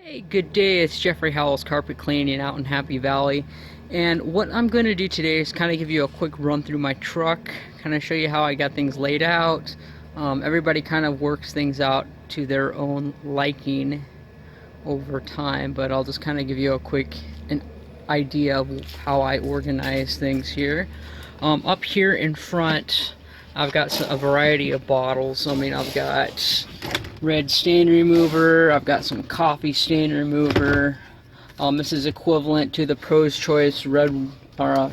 Hey, good day. It's Geoffrey Howells Carpet Cleaning out in Happy Valley. And what I'm going to do today is kind of give you a quick run through my truck, kind of show you how I got things laid out. Everybody kind of works things out to their own liking over time, but I'll just kind of give you a quick an idea of how I organize things here. Up here in front, I've got a variety of bottles. I've got red stain remover, I've got some coffee stain remover. This is equivalent to the Pro's Choice Red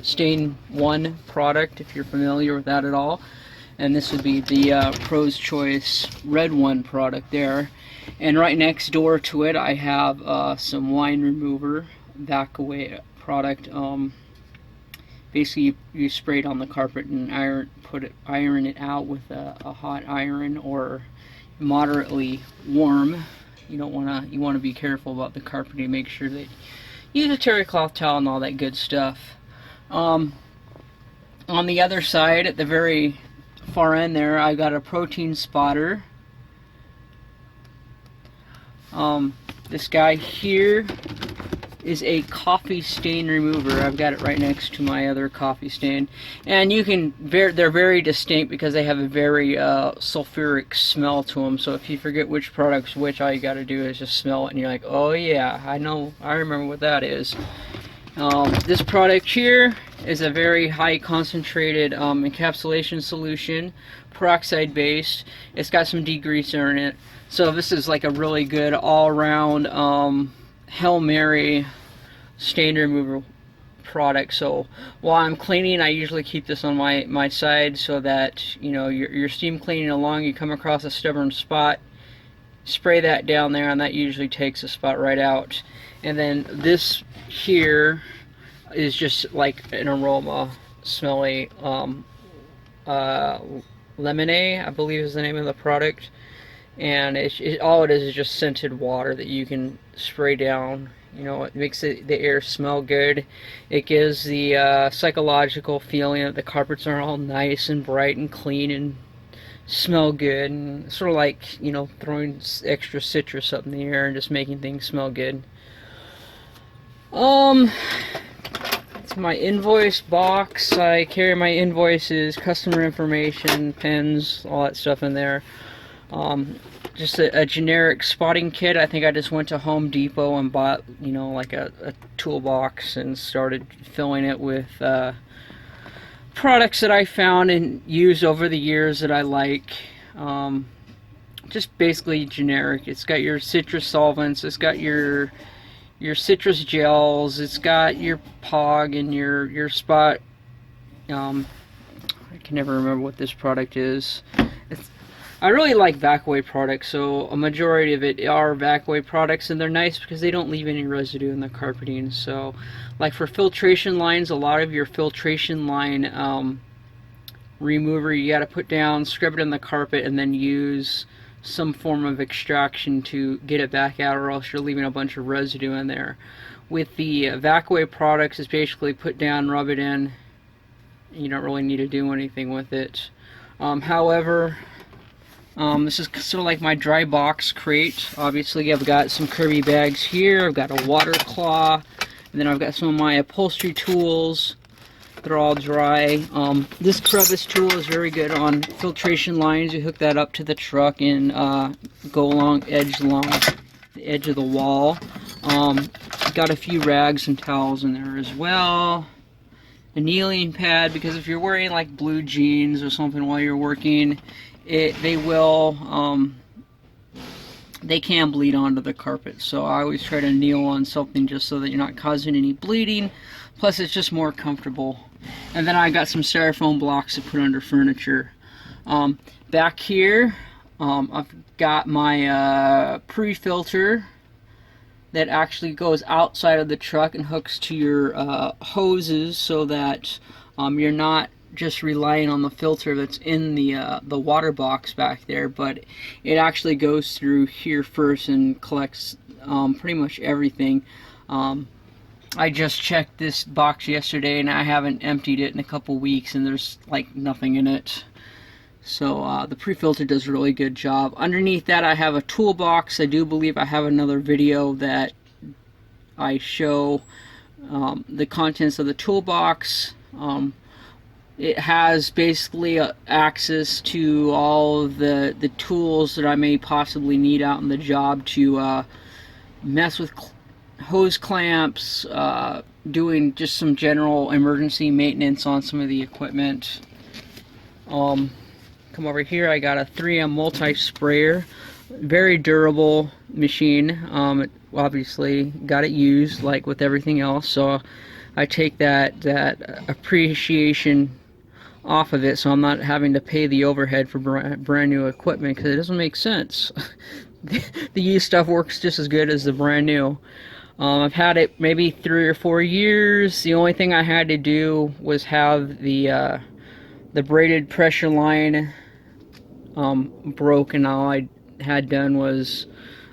Stain 1 product, if you're familiar with that at all. And this would be the Pro's Choice Red 1 product there. And right next door to it, I have some wine remover, back away product. Basically, you spray it on the carpet and iron it out with a hot iron or moderately warm. You want to be careful about the carpeting. Make sure that you use a terry cloth towel and all that good stuff. On the other side, at the very far end there, I got a protein spotter. This guy here is a coffee stain remover. I've got it right next to my other coffee stain, and they're very distinct because they have a very sulfuric smell to them. So if you forget which product's which, all you got to do is just smell it and you're like, oh yeah, I remember what that is. This product here is a very high concentrated encapsulation solution, peroxide based. It's got some degreaser in it, so this is like a really good all-around Hail Mary stain remover product. So while I'm cleaning, I usually keep this on my side so that you're steam cleaning along, you come across a stubborn spot, spray that down there, and that usually takes the spot right out. And then this here is just like an aroma smelly lemonade, I believe is the name of the product. And all it is just scented water that you can spray down. It makes the air smell good. It gives the psychological feeling that the carpets are all nice and bright and clean and smell good, and sort of like throwing extra citrus up in the air and just making things smell good. It's my invoice box. I carry my invoices, customer information, pens, all that stuff in there. Just a generic spotting kit. I think I just went to Home Depot and bought, like a toolbox and started filling it with products that I found and used over the years that I like. Just basically generic. It's got your citrus solvents, it's got your citrus gels, it's got your POG and your spot. I can never remember what this product is. I really like back-away products, so a majority of it are back-away products, and they're nice because they don't leave any residue in the carpeting. So, like for filtration lines, a lot of your filtration line remover you got to put down, scrub it on the carpet, and then use some form of extraction to get it back out, or else you're leaving a bunch of residue in there. With the back-away products, it's basically put down, rub it in. You don't really need to do anything with it. However, this is sort of like my dry box crate. Obviously, I've got some Kirby bags here. I've got a water claw, and then I've got some of my upholstery tools. They're all dry. This crevice tool is very good on filtration lines. You hook that up to the truck and go along the edge of the wall. Got a few rags and towels in there as well. A kneeling pad, because if you're wearing like blue jeans or something while you're working, they can bleed onto the carpet. So I always try to kneel on something just so that you're not causing any bleeding. Plus, it's just more comfortable. And then I got some styrofoam blocks to put under furniture. Back here, I've got my PreFilter that actually goes outside of the truck and hooks to your hoses, so that you're not just relying on the filter that's in the water box back there, but it actually goes through here first and collects pretty much everything. I just checked this box yesterday and I haven't emptied it in a couple weeks, and there's like nothing in it. So the PreFilter does a really good job. Underneath that I have a toolbox. I do believe I have another video that I show the contents of the toolbox. It has basically access to all of the tools that I may possibly need out in the job to mess with hose clamps, doing just some general emergency maintenance on some of the equipment. Come over here, I got a 3M multi-sprayer, very durable machine. Obviously got it used like with everything else, so I take that appreciation off of it, so I'm not having to pay the overhead for brand new equipment, because it doesn't make sense. The used stuff works just as good as the brand new. I've had it maybe 3 or 4 years. The only thing I had to do was have the braided pressure line broke, and all I had done was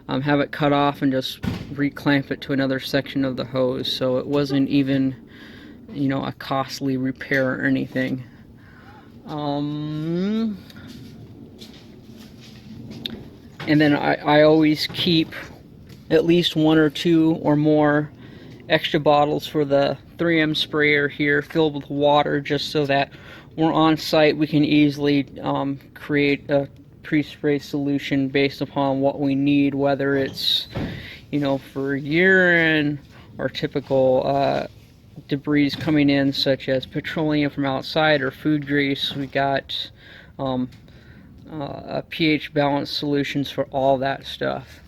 have it cut off and just reclamp it to another section of the hose, so it wasn't even, you know, a costly repair or anything. And then I always keep at least 1 or 2 or more extra bottles for the 3M sprayer here filled with water, just so that we're on site we can easily create a pre-spray solution based upon what we need, whether it's, you know, for urine or typical debris coming in, such as petroleum from outside or food grease. We got pH balance solutions for all that stuff.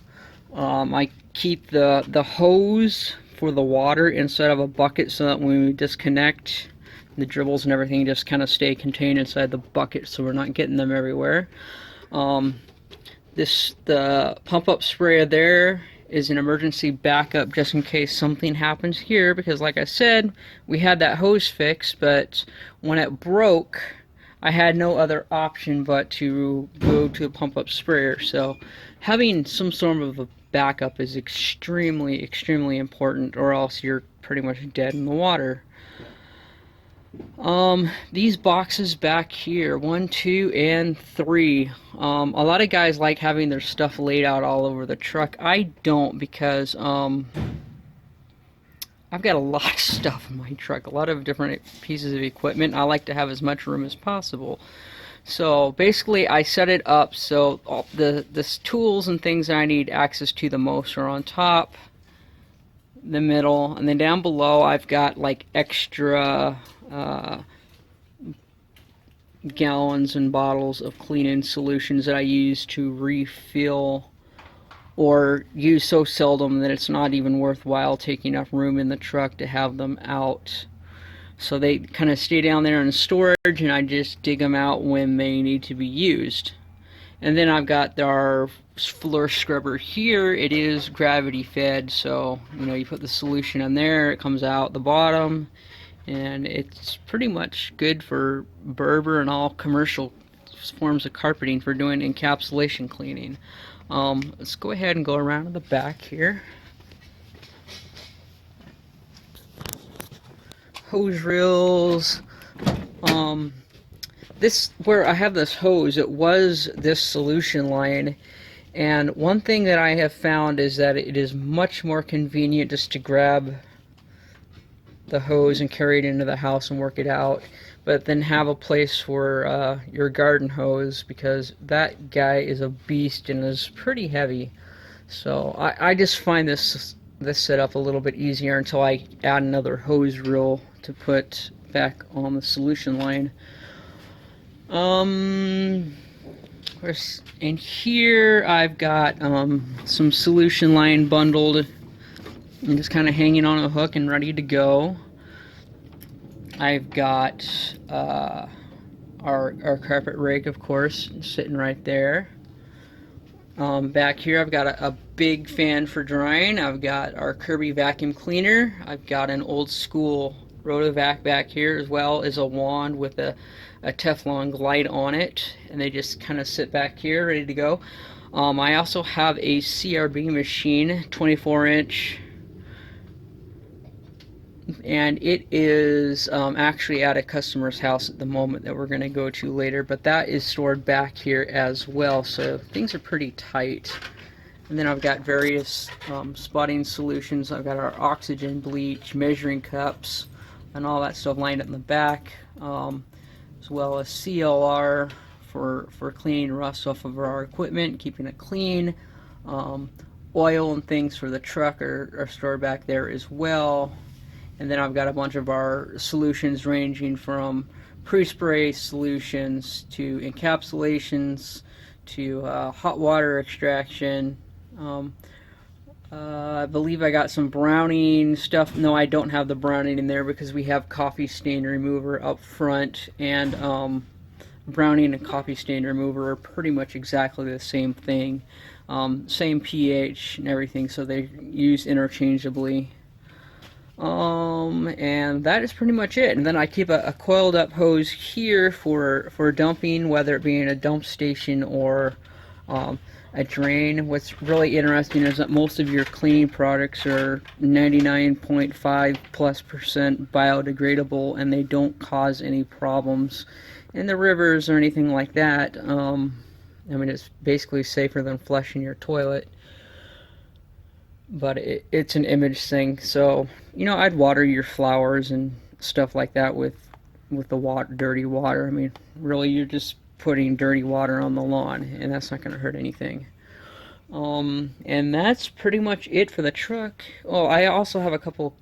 I keep the hose for the water inside of a bucket, so that when we disconnect, the dribbles and everything just kind of stay contained inside the bucket, so we're not getting them everywhere. The pump up sprayer there is an emergency backup just in case something happens here, because like I said, we had that hose fixed, but when it broke I had no other option but to go to a pump up sprayer. So having some sort of a backup is extremely important, or else you're pretty much dead in the water. These boxes back here, 1, 2, and 3. A lot of guys like having their stuff laid out all over the truck. I don't, because I've got a lot of stuff in my truck, a lot of different pieces of equipment. I like to have as much room as possible. So basically I set it up so all the tools and things that I need access to the most are on top, the middle, and then down below I've got like extra gallons and bottles of cleaning solutions that I use to refill, or use so seldom that it's not even worthwhile taking up room in the truck to have them out. So they kind of stay down there in storage, and I just dig them out when they need to be used. And then I've got our floor scrubber here. It is gravity fed, so you know, you put the solution in there, it comes out the bottom, and it's pretty much good for Berber and all commercial forms of carpeting for doing encapsulation cleaning. Let's go ahead and go around to the back here. Hose reels. This, where I have this hose, it was this solution line, and one thing that I have found is that it is much more convenient just to grab the hose and carry it into the house and work it out, but then have a place for your garden hose, because that guy is a beast and is pretty heavy. So I just find this setup a little bit easier until I add another hose reel to put back on the solution line. In here I've got some solution line bundled and just kind of hanging on a hook and ready to go. I've got our carpet rake, of course, sitting right there. Back here I've got a big fan for drying. I've got our Kirby vacuum cleaner. I've got an old school Rotovac back here, as well as a wand with a Teflon glide on it, and they just kind of sit back here ready to go. I also have a CRB machine, 24-inch and it is actually at a customer's house at the moment that we're going to go to later, but that is stored back here as well, so things are pretty tight. And then I've got various spotting solutions. I've got our oxygen bleach, measuring cups, and all that stuff lined up in the back, as well as CLR for cleaning rust off of our equipment, keeping it clean. Oil and things for the truck are stored back there as well. And then I've got a bunch of our solutions ranging from pre-spray solutions to encapsulations to hot water extraction. I believe I got some browning stuff. No, I don't have the browning in there because we have coffee stain remover up front, and browning and coffee stain remover are pretty much exactly the same thing. Same pH and everything, so they use interchangeably. And that is pretty much it. And then I keep a coiled up hose here for dumping, whether it be in a dump station or a drain. What's really interesting is that most of your cleaning products are 99.5+% biodegradable, and they don't cause any problems in the rivers or anything like that. I mean, it's basically safer than flushing your toilet. But it's an image thing, so I'd water your flowers and stuff like that with the dirty water. I mean, really, you're just putting dirty water on the lawn, and that's not going to hurt anything. And that's pretty much it for the truck. Oh, I also have a couple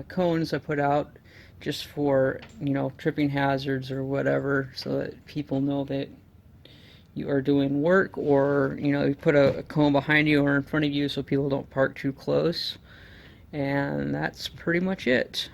cones I put out just for tripping hazards or whatever, so that people know that you are doing work, or you put a cone behind you or in front of you so people don't park too close. And that's pretty much it.